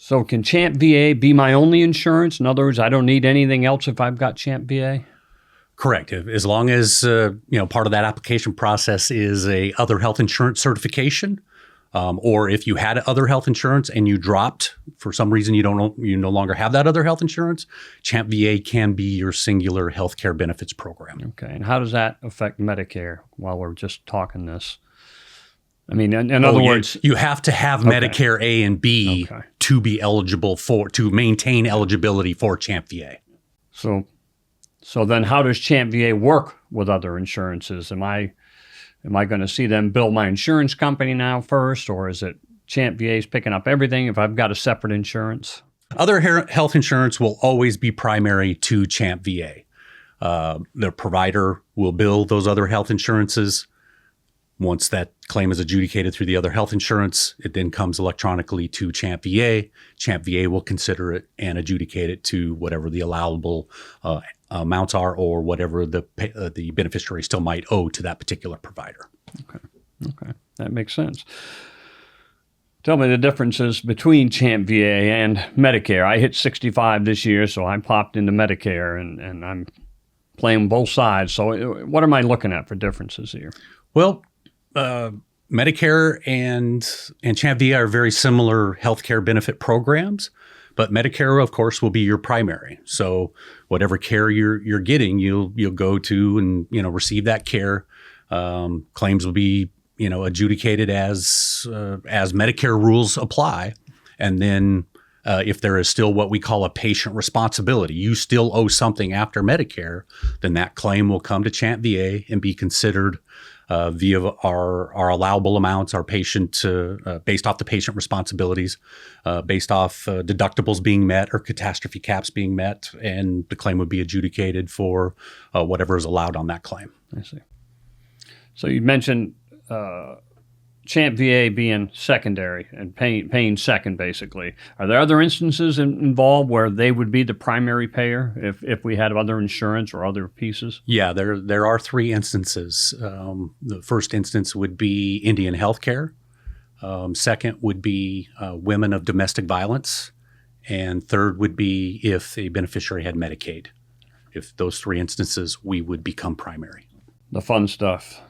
So can CHAMPVA be my only insurance? In other words, I don't need anything else if I've got CHAMPVA? Correct. As long as part of that application process is a other health insurance certification, or if you had other health insurance and you dropped for some reason, you no longer have that other health insurance, CHAMPVA can be your singular healthcare benefits program. Okay. And how does that affect Medicare while we're just talking this? I mean, in other words, you have to have Medicare A and B to be eligible to maintain eligibility for CHAMPVA. So then how does CHAMPVA work with other insurances? Am I going to see them bill my insurance company now first, or is it CHAMPVA's picking up everything if I've got a separate insurance? Other health insurance will always be primary to CHAMPVA. The provider will bill those other health insurances. Once that claim is adjudicated through the other health insurance, it then comes electronically to CHAMPVA. CHAMPVA will consider it and adjudicate it to whatever the allowable amounts are, or whatever the beneficiary still might owe to that particular provider. Okay, that makes sense. Tell me the differences between CHAMPVA and Medicare. I hit 65 this year, so I popped into Medicare, and I'm playing both sides. So what am I looking at for differences here? Well, Medicare and CHAMPVA are very similar healthcare benefit programs, but Medicare, of course, will be your primary. So whatever care you're getting, you'll go to and receive that care. Claims will be adjudicated as Medicare rules apply, and then if there is still what we call a patient responsibility, you still owe something after Medicare, then that claim will come to CHAMPVA and be considered via our allowable amounts, our patient, based off the patient responsibilities, based off deductibles being met or catastrophe caps being met, and the claim would be adjudicated for whatever is allowed on that claim. I see. So you mentioned CHAMPVA being secondary and paying second, basically. Are there other instances involved where they would be the primary payer if we had other insurance or other pieces? Yeah, there are three instances. The first instance would be Indian healthcare. Second would be women of domestic violence. And third would be if a beneficiary had Medicaid. If those three instances, we would become primary. The fun stuff.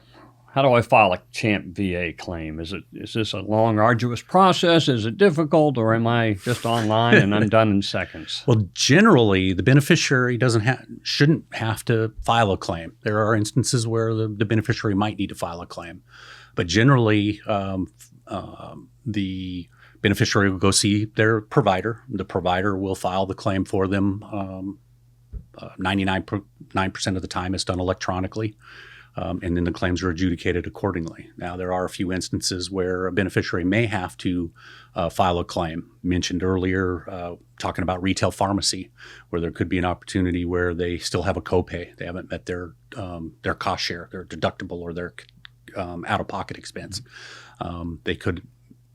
How do I file a CHAMPVA claim? Is this a long, arduous process? Is it difficult, or am I just online and I'm done in seconds? Well, generally, the beneficiary shouldn't have to file a claim. There are instances where the beneficiary might need to file a claim, but generally, the beneficiary will go see their provider. The provider will file the claim for them. 99% of the time, it's done electronically. And then the claims are adjudicated accordingly. Now, there are a few instances where a beneficiary may have to file a claim. Mentioned earlier, talking about retail pharmacy, where there could be an opportunity where they still have a copay. They haven't met their cost share, their deductible, or their out-of-pocket expense. They could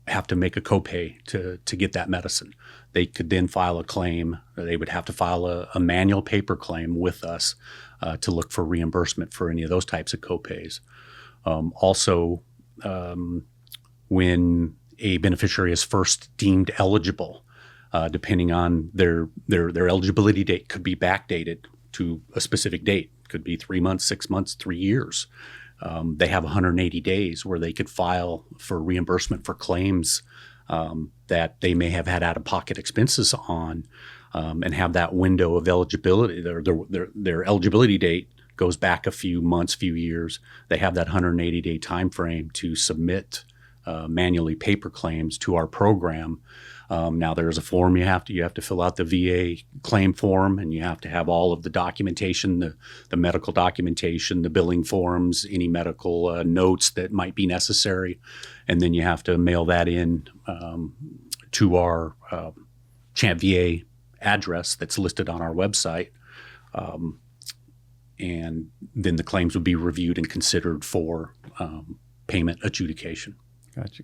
have to make a copay to get that medicine. They could then file a claim. They would have to file a manual paper claim with us to look for reimbursement for any of those types of copays. Also, when a beneficiary is first deemed eligible, depending on their eligibility date, could be backdated to a specific date. Could be 3 months, 6 months, 3 years. They have 180 days where they could file for reimbursement for claims that they may have had out-of-pocket expenses on, and have that window of eligibility. Their eligibility date goes back a few months, few years. They have that 180-day time frame to submit manually paper claims to our program. Now, there's a form you have to fill out, the VA claim form, and you have to have all of the documentation, the medical documentation, the billing forms, any medical notes that might be necessary, and then you have to mail that in to our CHAMPVA address that's listed on our website, and then the claims would be reviewed and considered for payment adjudication. Gotcha.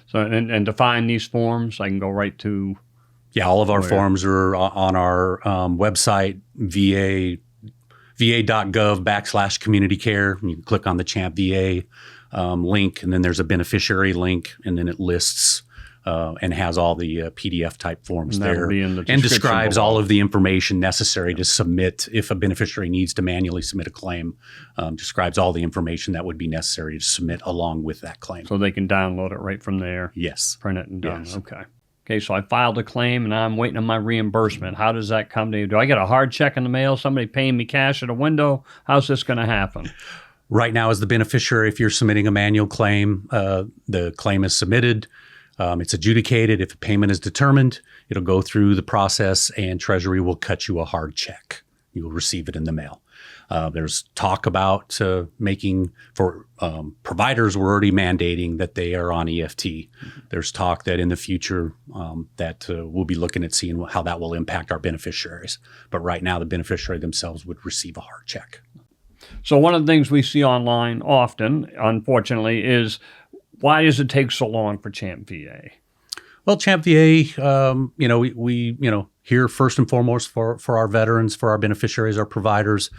So, and to find these forms, I can go right to... Yeah, all of our forms are on our website, va.gov/community care. You can click on the CHAMPVA link, and then there's a beneficiary link, and then it lists and has all the PDF type forms And that'll there be in the and description describes below. all of the information necessary to submit if a beneficiary needs to manually submit a claim. Describes all the information that would be necessary to submit along with that claim. So they can download it right from there, Yes. print it and done. Yes. Okay. Okay, so I filed a claim and I'm waiting on my reimbursement. How does that come to you? Do I get a hard check in the mail, somebody paying me cash at a window? How's this going to happen? Right now, as the beneficiary, if you're submitting a manual claim, the claim is submitted. It's adjudicated. If a payment is determined, it'll go through the process and Treasury will cut you a hard check. You will receive it in the mail. There's talk about making for providers were already mandating that they are on EFT. There's talk that in the future that we'll be looking at seeing how that will impact our beneficiaries. But right now, the beneficiary themselves would receive a hard check. So one of the things we see online often, unfortunately, is why does it take so long for CHAMPVA? Well, CHAMPVA, we here first and foremost for our veterans, for our beneficiaries, our providers.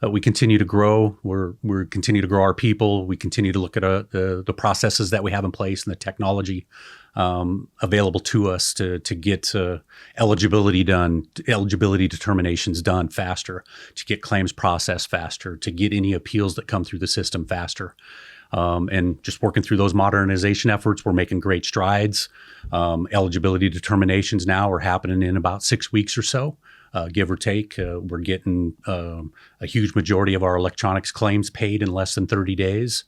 We continue to grow. We continue to grow our people. We continue to look at the processes that we have in place and the technology available to us to get eligibility determinations done faster, to get claims processed faster, to get any appeals that come through the system faster. And just working through those modernization efforts, we're making great strides. Eligibility determinations now are happening in about 6 weeks or so. Give or take. We're getting a huge majority of our electronics claims paid in less than 30 days.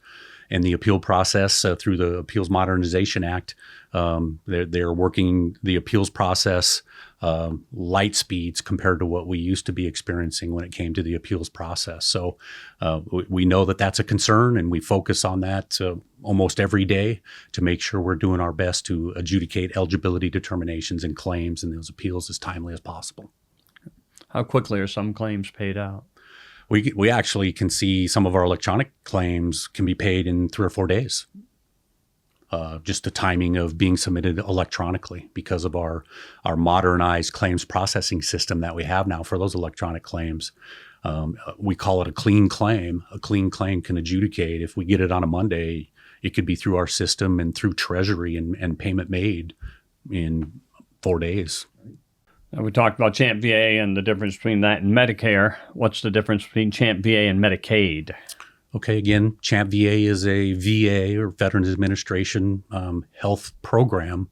And the appeal process through the Appeals Modernization Act, they're working the appeals process light speeds compared to what we used to be experiencing when it came to the appeals process. So we know that that's a concern, and we focus on that almost every day to make sure we're doing our best to adjudicate eligibility determinations and claims and those appeals as timely as possible. How quickly are some claims paid out? We actually can see some of our electronic claims can be paid in 3 or 4 days. Just the timing of being submitted electronically because of our modernized claims processing system that we have now for those electronic claims. We call it a clean claim. A clean claim can adjudicate. If we get it on a Monday, it could be through our system and through Treasury and payment made in 4 days. We talked about CHAMPVA and the difference between that and Medicare. What's the difference between CHAMPVA and Medicaid? Okay, again, CHAMPVA is a VA or Veterans Administration health program.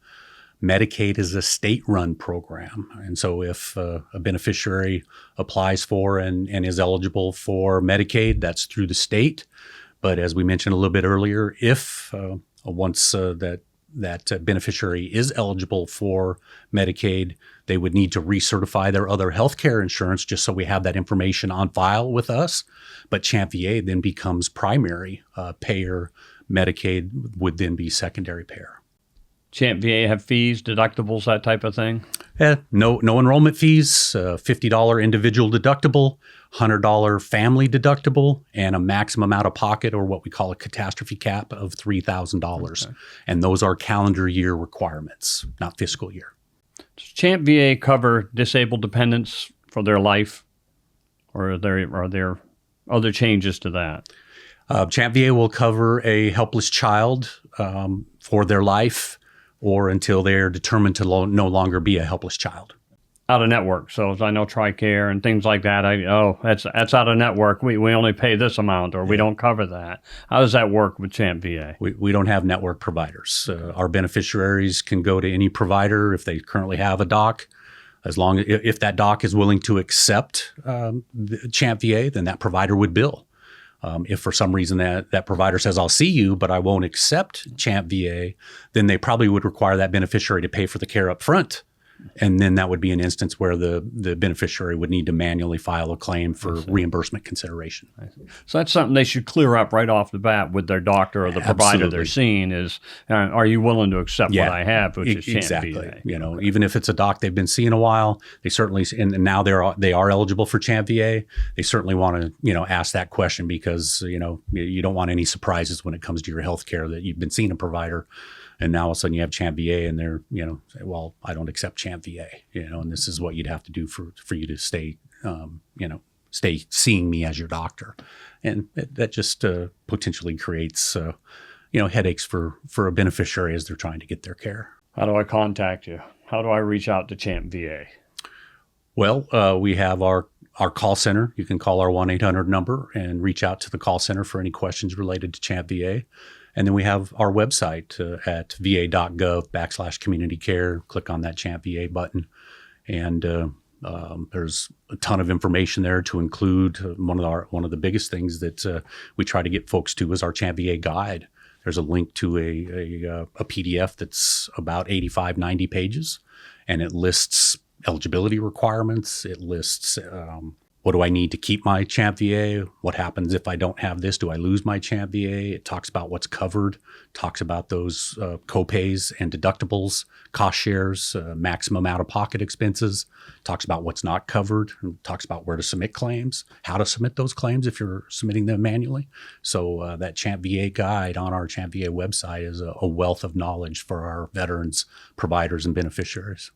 Medicaid is a state-run program. And so if a beneficiary applies for and is eligible for Medicaid, that's through the state. But as we mentioned a little bit earlier, if once that beneficiary is eligible for Medicaid, they would need to recertify their other healthcare insurance just so we have that information on file with us. But CHAMPVA then becomes primary payer. Medicaid would then be secondary payer. CHAMPVA have fees, deductibles, that type of thing? No enrollment fees, $50 individual deductible, $100 family deductible, and a maximum out of pocket, or what we call a catastrophe cap, of $3,000. Okay. And those are calendar year requirements, not fiscal year. Does CHAMPVA cover disabled dependents for their life, or are there other changes to that? CHAMPVA will cover a helpless child for their life or until they're determined to no longer be a helpless child. Out of network. So as I know TRICARE and things like that, that's out of network. We only pay this amount, or we don't cover that. How does that work with CHAMPVA? We don't have network providers. Our beneficiaries can go to any provider if they currently have a doc. As long as if that doc is willing to accept CHAMPVA, then that provider would bill. If for some reason that provider says, I'll see you, but I won't accept CHAMPVA, then they probably would require that beneficiary to pay for the care up front. And then that would be an instance where the beneficiary would need to manually file a claim for reimbursement consideration. So that's something they should clear up right off the bat with their doctor or the provider they're seeing is, are you willing to accept what I have, which is exactly. CHAMPVA? Even if it's a doc they've been seeing a while, they certainly, and now they are eligible for CHAMPVA. They certainly want to, ask that question because, you don't want any surprises when it comes to your health care that you've been seeing a provider. And now all of a sudden you have CHAMPVA and they're, say, well, I don't accept CHAMPVA, and this is what you'd have to do for you to stay, stay seeing me as your doctor. And that just potentially creates, headaches for a beneficiary as they're trying to get their care. How do I contact you? How do I reach out to CHAMPVA? Well, we have our call center. You can call our 1-800 number and reach out to the call center for any questions related to CHAMPVA. And then we have our website at va.gov/community care. Click on that CHAMPVA button. And there's a ton of information there to include. One of the biggest things that we try to get folks to is our CHAMPVA guide. There's a link to a PDF that's about 85, 90 pages, and it lists eligibility requirements. It lists what do I need to keep my CHAMPVA? What happens if I don't have this? Do I lose my CHAMPVA? It talks about what's covered, talks about those copays and deductibles, cost shares, maximum out-of-pocket expenses, talks about what's not covered, and talks about where to submit claims, how to submit those claims if you're submitting them manually. So that CHAMPVA guide on our CHAMPVA website is a wealth of knowledge for our veterans, providers, and beneficiaries.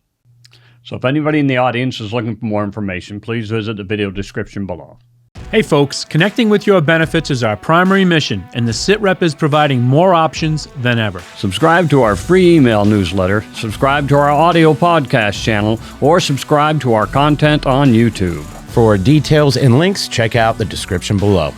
So if anybody in the audience is looking for more information, please visit the video description below. Hey folks, connecting with your benefits is our primary mission, and the SITREP is providing more options than ever. Subscribe to our free email newsletter, subscribe to our audio podcast channel, or subscribe to our content on YouTube. For details and links, check out the description below.